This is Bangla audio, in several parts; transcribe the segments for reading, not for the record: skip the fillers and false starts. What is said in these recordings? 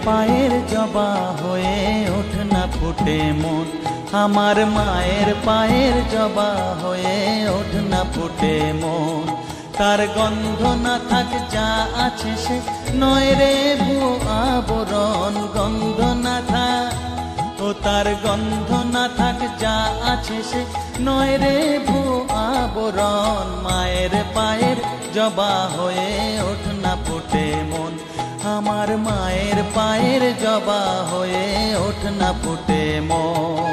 পায়ের জবা হয়ে ওঠ না ফুটে মন, আমার মায়ের পায়ের জবা হয়ে ওঠ না ফুটে মন। তার গন্ধ না থাক যা আছে সে নয় রে ভুয়ো আবরণ, গন্ধ না থাক ও তার গন্ধ না থাক যা আছে সে নয় রে ভুয়ো আবরণ। মায়ের পায়ের জবা হয়ে ওঠ না ফুটে মন, আমার মায়ের পায়ের জবা হয়ে ওঠ না ফুটে মন।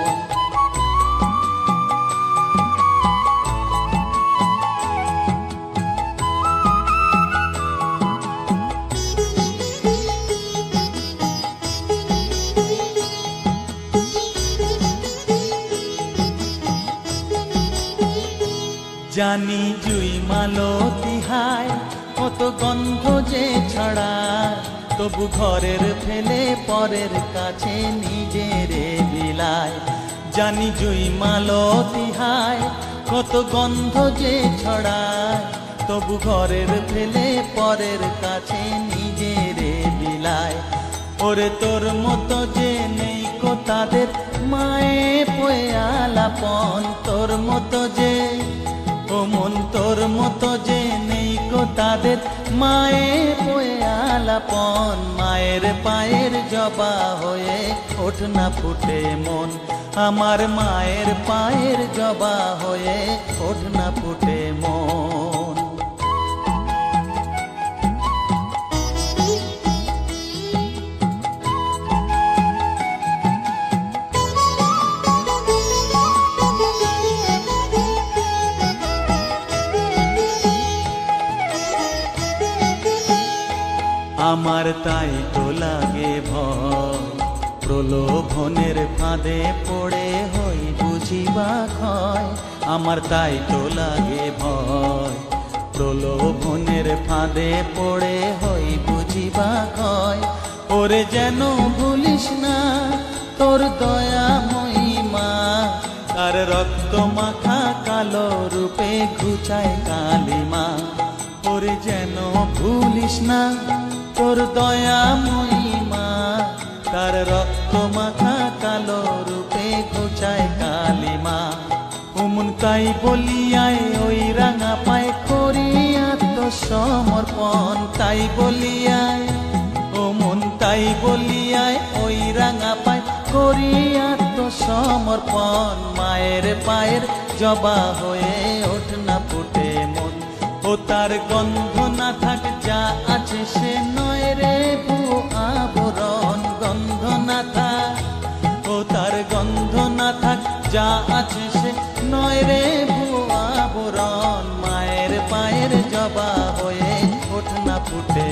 জানি জুই মালতী হায় কত গন্ধ যে ছড়ায়, তবু ঘরের ফেলে পরের কাছে নিজেরে বিলায়। জানি জুই মালতী হায় কত গন্ধ যে ছড়ায়, তবু ঘরের ফেলে পরের কাছে নিজেরে বিলায়। ওরে তোর মতো যে নেই কো তাদের মায়ে পয়ে আলাপন, তোর মতো যে ও মন তোর মতো যে নেই কো তাদের মায়ে পয়ে আলাপন। মায়ের পায়ের জবা হয়ে ওঠ না ফুটে মন, আমার মায়ের পায়ের জবা হয়ে ওঠ না ফুটে মন। আমার তাই তো লাগে ভয়, প্রলোভনের ফাঁদে পড়ে হই বুঝিবা ক্ষয়। আমার তাই তো লাগে ভয়, প্রলোভনের ফাঁদে পড়ে হই বুঝিবা ক্ষয়। ওরে যেন ভুলিস না তোর দয়া মহিমা, তার রক্ত মাখা কালো রূপে ঘুচায় কালিমা। ওরে যেন ভুলিস না তোর দয়া মহিমা, তার রক্ত মাখা কালো রূপে ঘুচায় কালিমা। ওমন তাই বলিয়ায় ওই রাঙা পায় করি আত্মসমর্পণ, তাই বলিয়ায় ওমন তাই বলিয়ায় ওই রাঙা পায় করি আত্মসমর্পণ। মায়ের পায়ের জবা হয়ে ওঠ না ফুটে মন, ও তার গন্ধ না থাক যা আছে সে নয় রে ভুয়ো আবরণ, গন্ধ না থাক ও তার গন্ধ না থাক যা আছে সে নয় রে ভুয়ো আবরণ। মায়ের পায়ের জবা হয়ে ওঠ না ফুটে